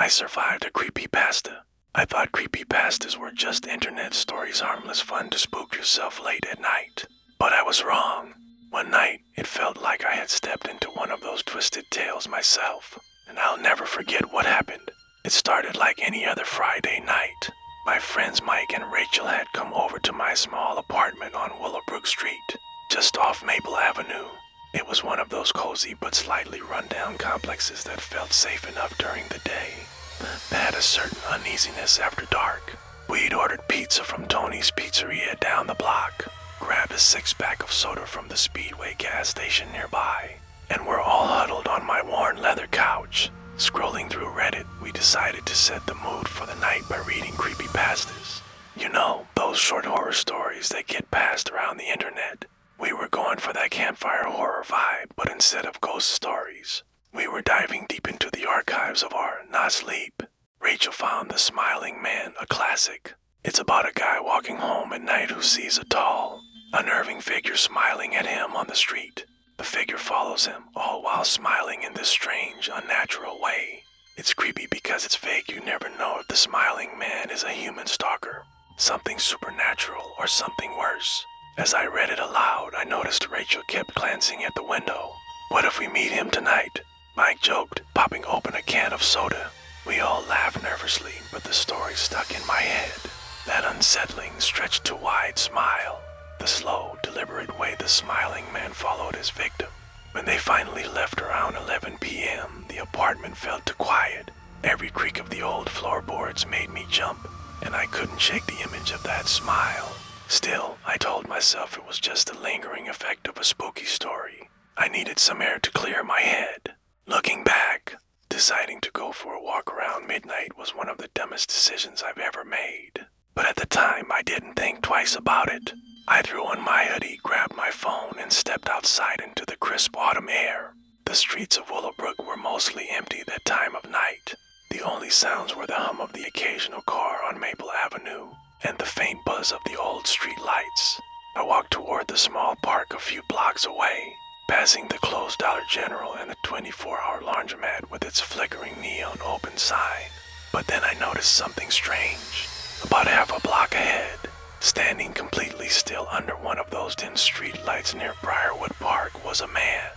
I survived a creepypasta. I thought creepypastas were just internet stories, harmless fun to spook yourself late at night. But I was wrong. One night, it felt like I had stepped into one of those twisted tales myself, and I'll never forget what happened. It started like any other Friday night. My friends Mike and Rachel had come over to my small apartment on Willowbrook Street, just off Maple Avenue. It was one of those cozy but slightly run-down complexes that felt safe enough during the day, but had a certain uneasiness after dark. We'd ordered pizza from Tony's Pizzeria down the block, grabbed a six-pack of soda from the Speedway gas station nearby, and were all huddled on my worn leather couch. Scrolling through Reddit, we decided to set the mood for the night by reading creepypastas. You know, those short horror stories that get passed around the internet. We were going for that campfire horror vibe, but instead of ghost stories, we were diving deep into the archives of our nosleep. Rachel found The Smiling Man, a classic. It's about a guy walking home at night who sees a tall, unnerving figure smiling at him on the street. The figure follows him, all while smiling in this strange, unnatural way. It's creepy because it's vague. You never know if the smiling man is a human stalker, something supernatural, or something worse. As I read it aloud, I noticed Rachel kept glancing at the window. "What if we meet him tonight?" Mike joked, popping open a can of soda. We all laughed nervously, but the story stuck in my head. That unsettling, stretched to wide smile. The slow, deliberate way the smiling man followed his victim. When they finally left around 11 p.m., the apartment felt too quiet. Every creak of the old floorboards made me jump, and I couldn't shake the image of that smile. Still, I told myself it was just a lingering effect of a spooky story. I needed some air to clear my head. Looking back, deciding to go for a walk around midnight was one of the dumbest decisions I've ever made. But at the time, I didn't think twice about it. I threw on my hoodie, grabbed my phone, and stepped outside into the crisp autumn air. The streets of Willowbrook were mostly empty that time of night. The only sounds were the hum of the occasional car on Maple Avenue and the faint buzz of the old street lights. I walked toward the small park a few blocks away, passing the closed Dollar General and the 24-hour laundromat with its flickering neon open sign. But then I noticed something strange. About half a block ahead, standing completely still under one of those dim street lights near Briarwood Park, was a man.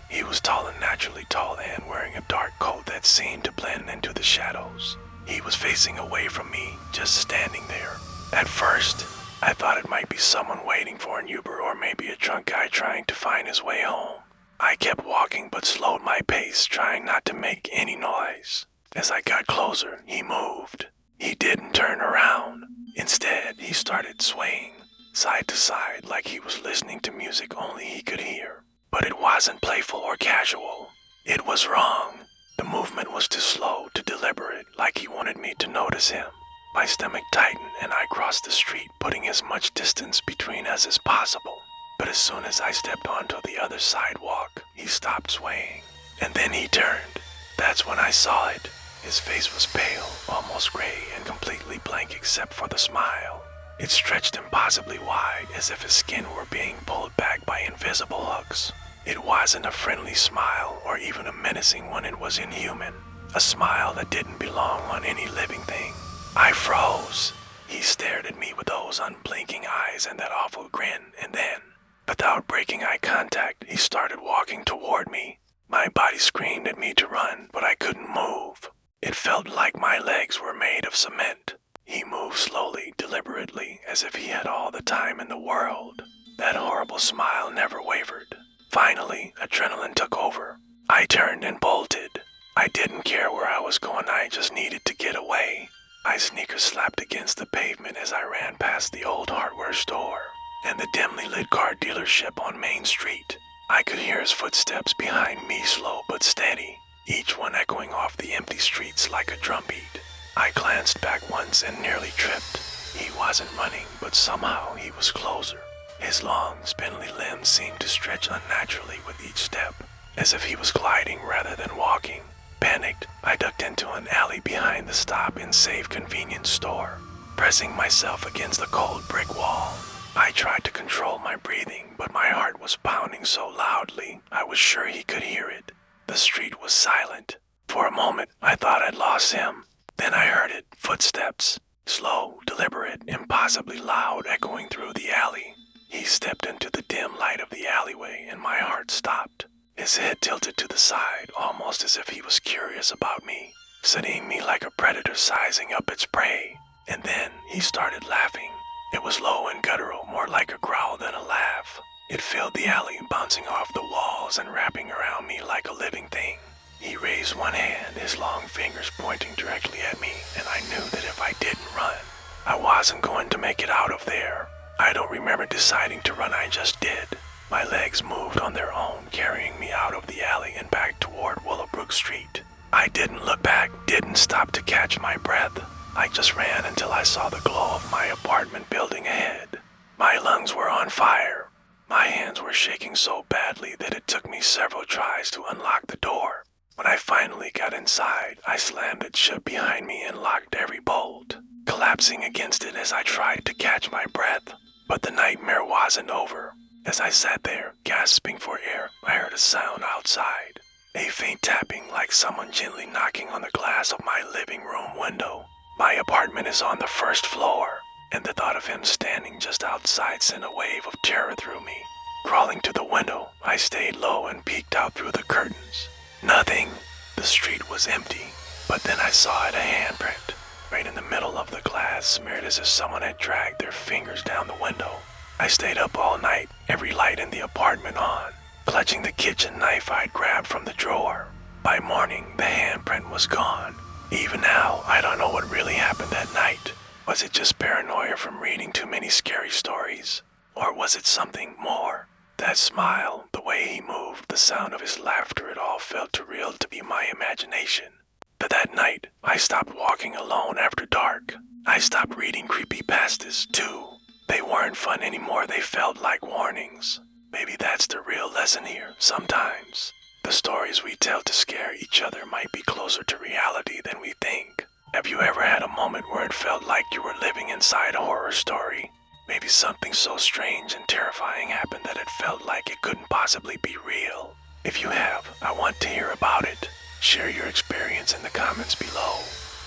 He was tall, and naturally tall, and wearing a dark coat that seemed to blend into the shadows. He was facing away from me, just standing there. At first, I thought it might be someone waiting for an Uber or maybe a drunk guy trying to find his way home. I kept walking but slowed my pace, trying not to make any noise. As I got closer, he moved. He didn't turn around. Instead, he started swaying, side to side, like he was listening to music only he could hear. But it wasn't playful or casual. It was wrong. The movement was too slow, too deliberate, like he wanted me to notice him. My stomach tightened and I crossed the street, putting as much distance between us as possible. But as soon as I stepped onto the other sidewalk, he stopped swaying. And then he turned. That's when I saw it. His face was pale, almost gray, and completely blank except for the smile. It stretched impossibly wide, as if his skin were being pulled back by invisible hooks. It wasn't a friendly smile, or even a menacing one. It was inhuman. A smile that didn't belong on any living thing. I froze. He stared at me with those unblinking eyes and that awful grin, and then, without breaking eye contact, he started walking toward me. My body screamed at me to run, but I couldn't move. It felt like my legs were made of cement. He moved slowly, deliberately, as if he had all the time in the world. That horrible smile never wavered. Finally, adrenaline took over. I turned and bolted. I didn't care where I was going, I just needed to get away. My sneakers slapped against the pavement as I ran past the old hardware store and the dimly lit car dealership on Main Street. I could hear his footsteps behind me, slow but steady, each one echoing off the empty streets like a drumbeat. I glanced back once and nearly tripped. He wasn't running, but somehow he was closer. His long, spindly limbs seemed to stretch unnaturally with each step, as if he was gliding rather than walking. Panicked, I ducked into an alley behind the stop and save convenience store, pressing myself against the cold brick wall. I tried to control my breathing, but my heart was pounding so loudly I was sure he could hear it. The street was silent. For a moment, I thought I'd lost him. Then I heard it, footsteps, slow, deliberate, impossibly loud, echoing through the alley. He stepped into the dim light of the alleyway, and my heart stopped. His head tilted to the side, almost as if he was curious about me, studying me like a predator sizing up its prey. And then he started laughing. It was low and guttural, more like a growl than a laugh. It filled the alley, bouncing off the walls and wrapping around me like a living thing. He raised one hand, his long fingers pointing directly at me, and I knew that if I didn't run, I wasn't going to make it out of there. I don't remember deciding to run, I just did. My legs moved on their own, carrying me out of the alley and back toward Willowbrook Street. I didn't look back, didn't stop to catch my breath. I just ran until I saw the glow of my apartment building ahead. My lungs were on fire. My hands were shaking so badly that it took me several tries to unlock the door. When I finally got inside, I slammed it shut behind me and locked every bolt, collapsing against it as I tried to catch my breath. But the nightmare wasn't over. As I sat there, gasping for air, I heard a sound outside. A faint tapping, like someone gently knocking on the glass of my living room window. My apartment is on the first floor, and the thought of him standing just outside sent a wave of terror through me. Crawling to the window, I stayed low and peeked out through the curtains. Nothing. The street was empty, but then I saw it, a handprint, right in the middle of the glass, smeared as if someone had dragged their fingers down the window. I stayed up all night, every light in the apartment on, clutching the kitchen knife I'd grabbed from the drawer. By morning, the handprint was gone. Even now, I don't know what really happened that night. Was it just paranoia from reading too many scary stories? Or was it something more? That smile, the way he moved, the sound of his laughter, it all felt too real to be my imagination. But that night, I stopped walking alone after dark. I stopped reading creepypastas, too. They weren't fun anymore, they felt like warnings. Maybe that's the real lesson here, sometimes. The stories we tell to scare each other might be closer to reality than we think. Have you ever had a moment where it felt like you were living inside a horror story? Maybe something so strange and terrifying happened that it felt like it couldn't possibly be real. If you have, I want to hear about it. Share your experience in the comments below.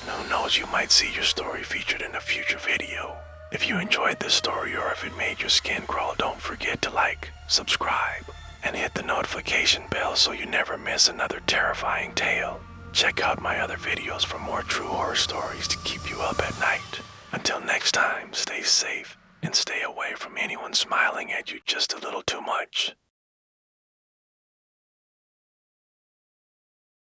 And who knows, you might see your story featured in a future video. If you enjoyed this story or if it made your skin crawl, don't forget to like, subscribe, and hit the notification bell so you never miss another terrifying tale. Check out my other videos for more true horror stories to keep you up at night. Until next time, stay safe and stay away from anyone smiling at you just a little too much.